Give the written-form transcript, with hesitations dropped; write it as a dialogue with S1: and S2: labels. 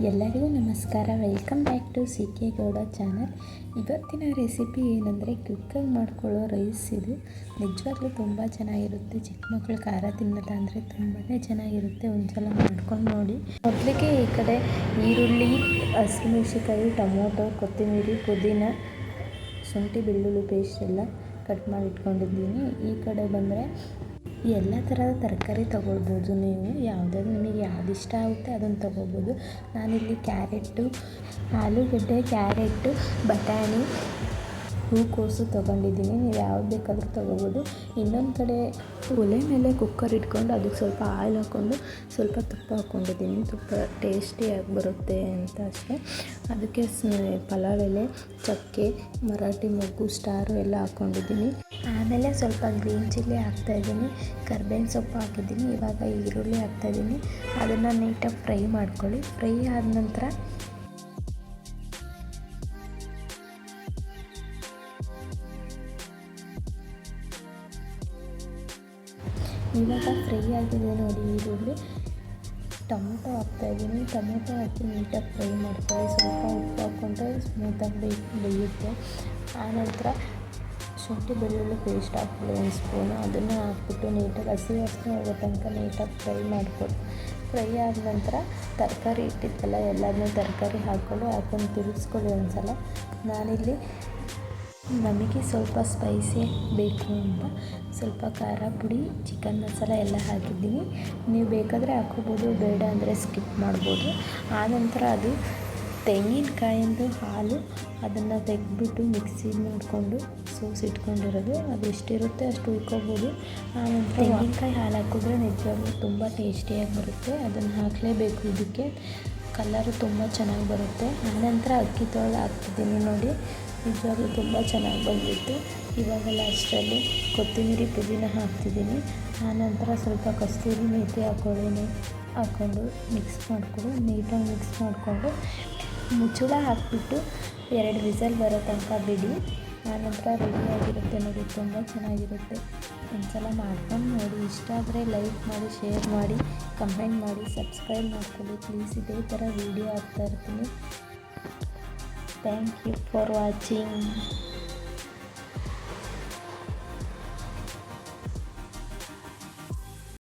S1: ಎಲ್ಲರಿಗೂ ನಮಸ್ಕಾರ. Welcome back to C K Gowda channel. ಇವತ್ತಿನ ರೆಸಿಪಿ ಏನಂದರೆ ಕ್ವಿಕ್ಕಾಗಿ ಮಾಡ್ಕೊಳ್ಳೋ ರೈಸ್. ಇದು ನಿಜವಾಗ್ಲೂ ತುಂಬ ಚೆನ್ನಾಗಿರುತ್ತೆ. ಚಿಕ್ಕ ಮಕ್ಕಳು ಖಾರ ತಿನ್ನೋದಂದರೆ ತುಂಬಾ ಚೆನ್ನಾಗಿರುತ್ತೆ. ಒಂದ್ಸಲ ಮಾಡ್ಕೊಂಡು ನೋಡಿ. ಮೊದಲಿಗೆ ಈ ಕಡೆ ಈರುಳ್ಳಿ, ಹಸಿಮೆಣಸಿನಕಾಯಿ, ಟೊಮೊಟೊ, ಕೊತ್ತಂಬರಿ, ಪುದೀನ, ಶುಂಠಿ ಬೆಳ್ಳುಳ್ಳಿ ಪೇಸ್ಟ್ ಎಲ್ಲ ಕಟ್ ಮಾಡಿ ಇಟ್ಕೊಂಡಿದ್ದೀನಿ. ಈ ಕಡೆ ಬಂದರೆ ಎಲ್ಲ ಥರದ ತರಕಾರಿ ತೊಗೊಳ್ಬೋದು. ನೀವು ಯಾವುದಾದ್ರು ನಿಮಗೆ ಯಾವ್ದು ಇಷ್ಟ ಆಗುತ್ತೆ ಅದನ್ನು ತೊಗೋಬೋದು. ನಾನಿಲ್ಲಿ ಕ್ಯಾರೆಟು, ಆಲೂಗಡ್ಡೆ, ಕ್ಯಾರೆಟು, ಬಟಾಣಿ, ಹೂಕೋಸು ತೊಗೊಂಡಿದ್ದೀನಿ. ನೀವು ಯಾವ್ದು ಬೇಕಾದರೂ ತೊಗೋಬೋದು. ಇನ್ನೊಂದು ಕಡೆ ಒಲೆ ಮೇಲೆ ಕುಕ್ಕರ್ ಇಟ್ಕೊಂಡು ಅದಕ್ಕೆ ಸ್ವಲ್ಪ ಆಯಿಲ್ ಹಾಕ್ಕೊಂಡು ಸ್ವಲ್ಪ ತುಪ್ಪ ಹಾಕ್ಕೊಂಡಿದ್ದೀನಿ. ತುಪ್ಪ ಟೇಸ್ಟಿಯಾಗಿ ಬರುತ್ತೆ ಅಂತ ಅಷ್ಟೇ. ಅದಕ್ಕೆ ಪಲಾವ್ ಎಲೆ, ಚಕ್ಕೆ, ಮರಾಠಿ ಮೊಗ್ಗು, ಸ್ಟಾರು ಎಲ್ಲ ಹಾಕ್ಕೊಂಡಿದ್ದೀನಿ. ಆಮೇಲೆ ಸ್ವಲ್ಪ ಗ್ರೀನ್ ಚಿಲ್ಲಿ ಹಾಕ್ತಾಯಿದ್ದೀನಿ, ಕರ್ಬೇವಿನ ಸೊಪ್ಪು ಹಾಕಿದ್ದೀನಿ. ಇವಾಗ ಈರುಳ್ಳಿ ಹಾಕ್ತಾಯಿದ್ದೀನಿ. ಅದನ್ನು ನೀಟಾಗಿ ಫ್ರೈ ಮಾಡ್ಕೊಳ್ಳಿ. ಫ್ರೈ ಆದ ನಂತರ ಇವಾಗ ಫ್ರೈ ಆಗಿದೆ ನೋಡಿ ಈರುಳ್ಳಿ. ಟೊಮೊಟೊ ಹಾಕ್ತಾಯಿದ್ದೀನಿ. ಟೊಮೊಟೊ ಹಾಕಿ ನೀಟಾಗಿ ಫ್ರೈ ಮಾಡ್ಕೊಳ್ಳಿ. ಸ್ವಲ್ಪ ಉಪ್ಪು ಹಾಕ್ಕೊಂಡ್ರೆ ಸ್ಮೂತಾಗಿ ಬೇಯುತ್ತೆ. ಆನಂತರ ಶುಂಠಿ ಬೆಳ್ಳುಳ್ಳಿ ಪೇಸ್ಟ್ ಹಾಕ್ಕೊಳ್ಳಿ 1 ಸ್ಪೂನು. ಅದನ್ನು ಹಾಕ್ಬಿಟ್ಟು ನೀಟಾಗಿ ಹಸಿ ವಾಸನೆ ಹೋಗೋ ತನಕ ನೀಟಾಗಿ ಫ್ರೈ ಮಾಡ್ಕೊಳ್ಳಿ. ಫ್ರೈ ಆದ ನಂತರ ತರಕಾರಿ ಇಟ್ಟಿದ್ದಲ್ಲ ಎಲ್ಲದನ್ನೂ ತರಕಾರಿ ಹಾಕ್ಕೊಂಡು ತಿರುಗಿಸ್ಕೊಳ್ಳಿ ಒಂದು ಸಲ. ನಾನಿಲ್ಲಿ ನಮಗೆ ಸ್ವಲ್ಪ ಸ್ಪೈಸಿ ಬೇಕು ಅಂತ ಸ್ವಲ್ಪ ಖಾರ ಪುಡಿ, ಚಿಕನ್ ಮಸಾಲ ಎಲ್ಲ ಹಾಕಿದ್ದೀನಿ. ನೀವು ಬೇಕಾದರೆ ಹಾಕ್ಕೋಬೋದು, ಬೇಡ ಅಂದರೆ ಸ್ಕಿಪ್ ಮಾಡ್ಬೋದು. ಆನಂತರ ಅದು ತೆಂಗಿನಕಾಯಿಂದು ಹಾಲು, ಅದನ್ನು ತೆಗೆದ್ಬಿಟ್ಟು ಮಿಕ್ಸಿ ಮಾಡಿಕೊಂಡು ಇಟ್ಕೊಂಡಿರೋದು, ಅದು ಎಷ್ಟಿರುತ್ತೆ ಅಷ್ಟು ಉಳ್ಕೊಬೋದು. ಆನಂತರ ತೆಂಗಿನಕಾಯಿ ಹಾಲು ಹಾಕಿದ್ರೆ ನಿಜವಾಗ್ಲೂ ತುಂಬ ಟೇಸ್ಟಿಯಾಗಿ ಬರುತ್ತೆ. ಅದನ್ನು ಹಾಕಲೇಬೇಕು. ಇದಕ್ಕೆ ಕಲರು ತುಂಬ ಚೆನ್ನಾಗಿ ಬರುತ್ತೆ. ಆನಂತರ ಅಕ್ಕಿ ತೊಳೆದು ಹಾಕ್ತಿದ್ದೀನಿ ನೋಡಿ. ನಿಜವಾಗ್ಲೂ ತುಂಬ ಚೆನ್ನಾಗಿ ಬಂದಿತ್ತು. ಇವಾಗ ಲಾಸ್ಟಲ್ಲಿ ಕೊತ್ತಂಬರಿ, ಪುದೀನ ಹಾಕ್ತಿದ್ದೀನಿ. ಆನಂತರ ಸ್ವಲ್ಪ ಕಸ್ತೂರಿ ಮೇಥಿ ಹಾಕ್ಕೊಂಡು ನೀಟಾಗಿ ಮಿಕ್ಸ್ ಮಾಡಿಕೊಂಡು ಮುಚ್ಚಳ ಹಾಕಿಬಿಟ್ಟು 2 ವಿಸಲ್ ಬರೋ ತನಕ ಬಿಡಿ. ಆನಂತರ ರೆಡಿಯಾಗಿರುತ್ತೆ ನೋಡಿ. ತುಂಬ ಚೆನ್ನಾಗಿರುತ್ತೆ. ಒಂದ್ಸಲ ಮಾಡ್ಕೊಂಡು ನೋಡಿ. ಇಷ್ಟ ಆದರೆ ಲೈಕ್ ಮಾಡಿ, ಶೇರ್ ಮಾಡಿ, ಕಮೆಂಟ್ ಮಾಡಿ, ಸಬ್ಸ್ಕ್ರೈಬ್ ಮಾಡ್ಕೊಳ್ಳಿ ಪ್ಲೀಸ್. ಇದೇ ಥರ ವೀಡಿಯೋ ಹಾಕ್ತಾಯಿರ್ತೀನಿ. Thank you for watching.